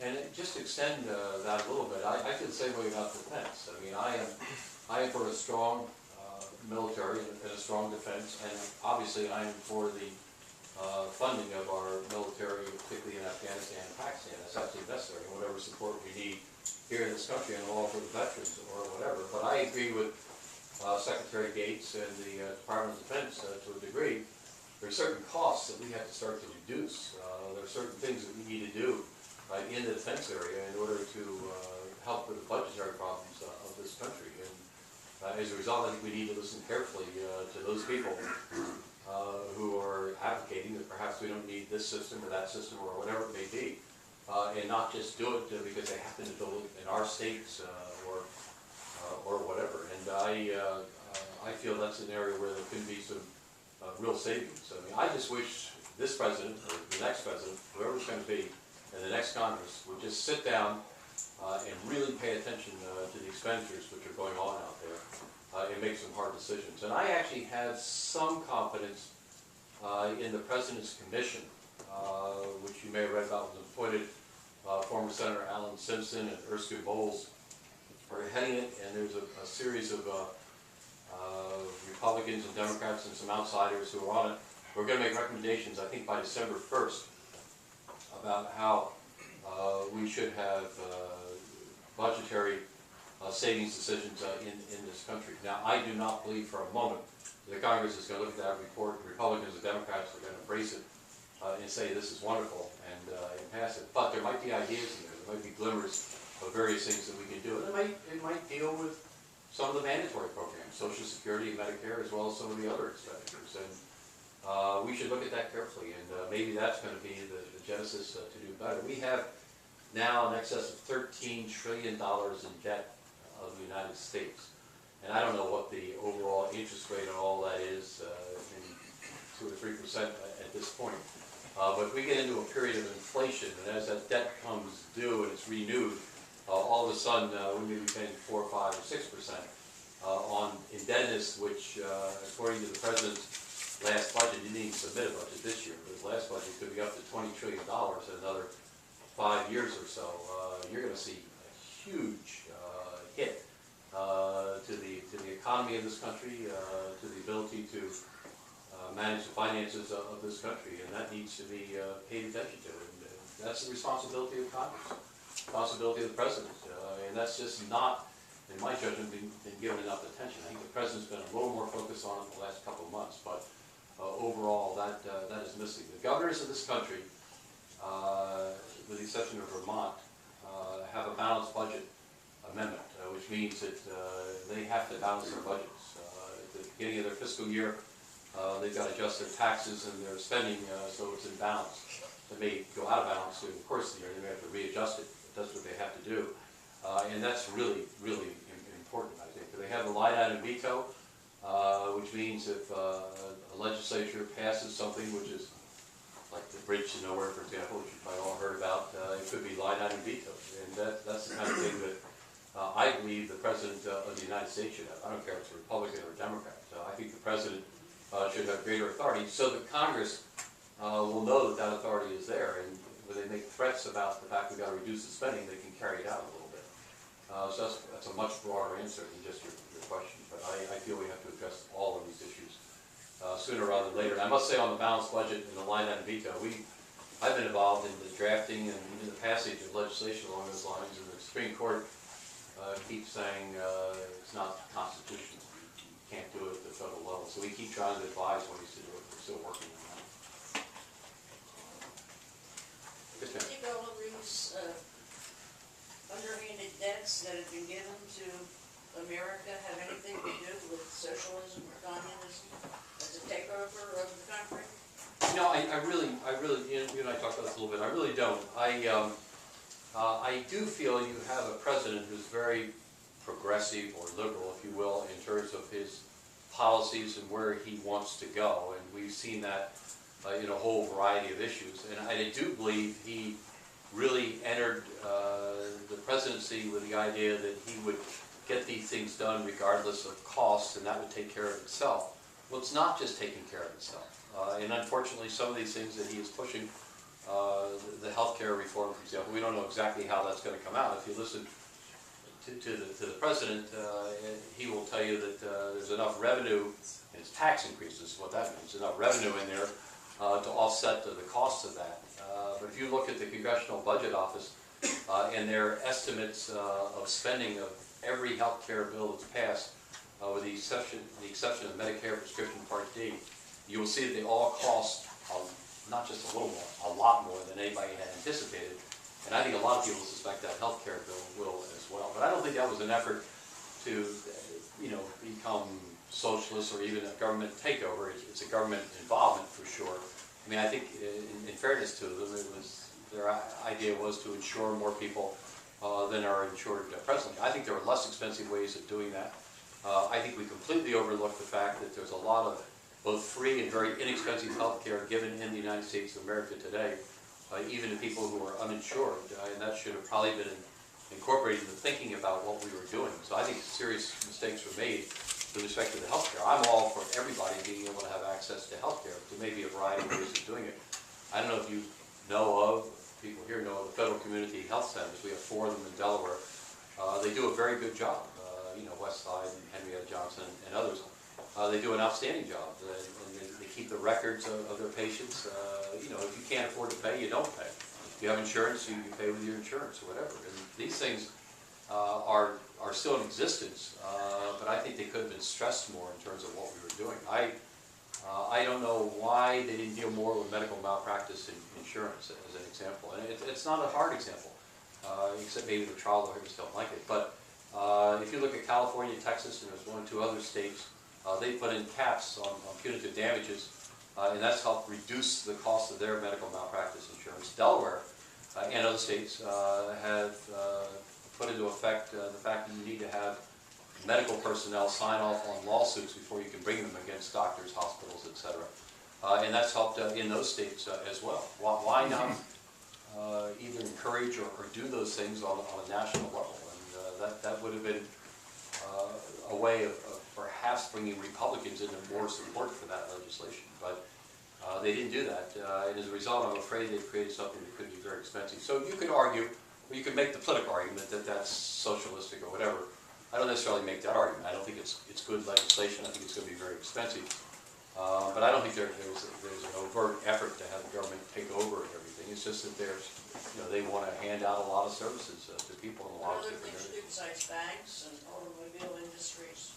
And just to extend that a little bit, I feel the same way about defense. I mean, I am for a strong military and a strong defense, and obviously I am for the funding of our military, particularly in Afghanistan and Pakistan. That's absolutely necessary, and whatever support we need here in this country and all for the veterans or whatever. But I agree with Secretary Gates and the Department of Defense to a degree. There are certain costs that we have to start to reduce. There are certain things that we need to do in the defense area in order to help with the budgetary problems of this country. And as a result, I think we need to listen carefully to those people who are advocating that perhaps we don't need this system or that system or whatever it may be, and not just do it because they happen to build it in our states or whatever. And I feel that's an area where there can be some real savings. I mean, I just wish this president or the next president, whoever's going to be in the next Congress, would just sit down and really pay attention to the expenditures which are going on out there and make some hard decisions. And I actually have some confidence in the President's Commission, which you may have read about, was appointed former Senator Alan Simpson and Erskine Bowles are heading it, and there's a series of Republicans and Democrats and some outsiders who are on it. We're going to make recommendations, I think, by December 1st about how we should have budgetary savings decisions in this country. Now, I do not believe for a moment that Congress is going to look at that report, Republicans and Democrats are going to embrace it and say this is wonderful and pass it. But there might be ideas in there, there might be glimmers of various things that we can do. And it might deal with some of the mandatory programs, Social Security and Medicare, as well as some of the other expenditures. And we should look at that carefully, and maybe that's going to be the genesis to do better. We have now in excess of $13 trillion in debt of the United States. And I don't know what the overall interest rate on all that is, maybe 2 or 3% at this point. But if we get into a period of inflation, and as that debt comes due and it's renewed, all of a sudden we may be paying 4 or 5 or 6% on indebtedness, which according to the President's last budget, he didn't even submit a budget this year, but his last budget could be up to $20 trillion in another 5 years or so. You're going to see a huge hit to the economy of this country, to the ability to manage the finances of this country, and that needs to be paid attention to. And that's the responsibility of Congress, responsibility of the President, and that's just not, in my judgment, been given enough attention. I think the President's been a little more focused on it in the last couple of months, but overall, that is missing. The governors of this country, with the exception of Vermont, have a balanced budget amendment, which means that they have to balance their budgets. At the beginning of their fiscal year, they've got to adjust their taxes and their spending so it's in balance. They may go out of balance during the course of the year, they may have to readjust it, but that's what they have to do. And that's really, really important, I think. They have the line item veto, which means if a legislature passes something which is like the bridge to nowhere, for example, which you've probably all heard about, it could be line item veto. And that's the kind of thing that I believe the President of the United States should have. I don't care if it's a Republican or a Democrat. I think the President should have greater authority so that Congress will know that that authority is there. And when they make threats about the fact we've got to reduce the spending, they can carry it out a little bit. So that's a much broader answer than just your question. But I feel we have to address all of these issues sooner rather than later. And I must say on the balanced budget and the line item veto, I've been involved in the drafting and in the passage of legislation along those lines, and the Supreme Court keeps saying it's not constitutional. You can't do it at the federal level. So we keep trying to advise ways to do it. We're still working on that. Do you think all of these underhanded debts that have been given to America have anything to do with socialism or communism as a takeover of the country? No, I really, you and I talked about this a little bit. I really don't. I do feel you have a president who's very progressive or liberal, if you will, in terms of his policies and where he wants to go, and we've seen that in a whole variety of issues. And I do believe he really entered the presidency with the idea that he would get these things done regardless of cost, and that would take care of itself. Well, it's not just taking care of itself. And unfortunately, some of these things that he is pushing the healthcare reform, for example. We don't know exactly how that's going to come out. If you listen to the president, he will tell you that there's enough revenue, and it's tax increases, what that means, enough revenue in there to offset the costs of that. But if you look at the Congressional Budget Office and their estimates of spending of every health care bill that's passed, with the exception of Medicare Prescription Part D, you will see that they all cost not just a little more, a lot more than anybody had anticipated. And I think a lot of people suspect that health care bill will as well. But I don't think that was an effort to, become socialist or even a government takeover. It's a government involvement for sure. I mean, I think in fairness to them, their idea was to insure more people than are insured presently. I think there are less expensive ways of doing that. I think we completely overlooked the fact that there's a lot of both free and very inexpensive health care given in the United States of America today, even to people who are uninsured, and that should have probably been incorporated into thinking about what we were doing. So I think serious mistakes were made with respect to the health care. I'm all for everybody being able to have access to health care. There may be a variety of ways of doing it. I don't know if you know of, people here know of the Federal Community Health Centers. We have 4 of them in Delaware. They do a very good job. Westside and Henrietta Johnson and others. They do an outstanding job, and they keep the records of their patients. If you can't afford to pay, you don't pay. If you have insurance, you pay with your insurance or whatever. And these things are still in existence, but I think they could have been stressed more in terms of what we were doing. I don't know why they didn't deal more with medical malpractice insurance, as an example. And it's not a hard example, except maybe the trial lawyers don't like it. But if you look at California, Texas, and there's 1 or 2 other states, they put in caps on punitive damages, and that's helped reduce the cost of their medical malpractice insurance. Delaware and other states have put into effect the fact that you need to have medical personnel sign off on lawsuits before you can bring them against doctors, hospitals, etc. And that's helped in those states as well. Why not either encourage or do those things on a national level? And that would have been a way of perhaps bringing Republicans into more support for that legislation. But they didn't do that, and as a result, I'm afraid they've created something that could be very expensive. So you could argue, or you could make the political argument that that's socialistic or whatever. I don't necessarily make that argument. I don't think it's good legislation. I think it's going to be very expensive. But I don't think there's an overt effort to have the government take over everything. It's just that they want to hand out a lot of services to people in a lot of different areas. Other things you do besides banks and automobile industries?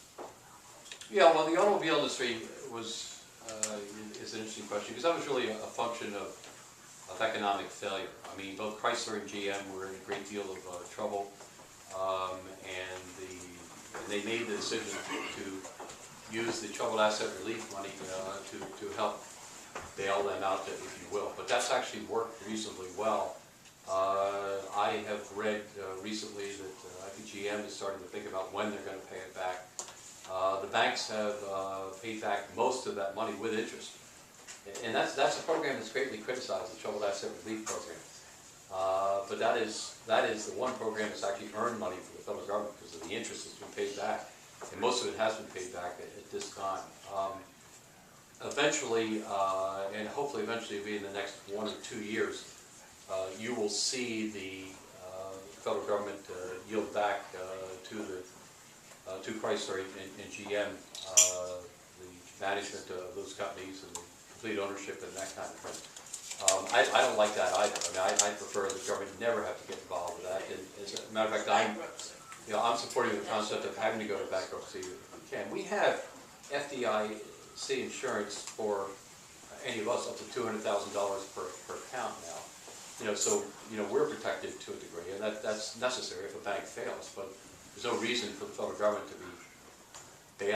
Yeah, well, the automobile industry is an interesting question, because that was really a function of economic failure. I mean, both Chrysler and GM were in a great deal of trouble, and they made the decision to use the troubled asset relief money to help bail them out, if you will. But that's actually worked reasonably well. I have read recently that I think GM is starting to think about when they're going to pay it back. The banks have paid back most of that money with interest. And that's a program that's greatly criticized, the Troubled Asset Relief Program. But that is the one program that's actually earned money for the federal government because of the interest that's been paid back. And most of it has been paid back at this time. Eventually, and hopefully eventually be in the next 1 or 2 years, you will see the federal government yield back to Chrysler and GM the management of those companies and the complete ownership and that kind of thing. I don't like that either. I mean, I prefer the government never have to get involved with that. And as a matter of fact, I'm supporting the concept of having to go to bankruptcy if we can. We have FDIC insurance for any of us up to $200,000 per account now. So we're protected to a degree, and that's necessary if a bank fails. But there's no reason for the federal government to be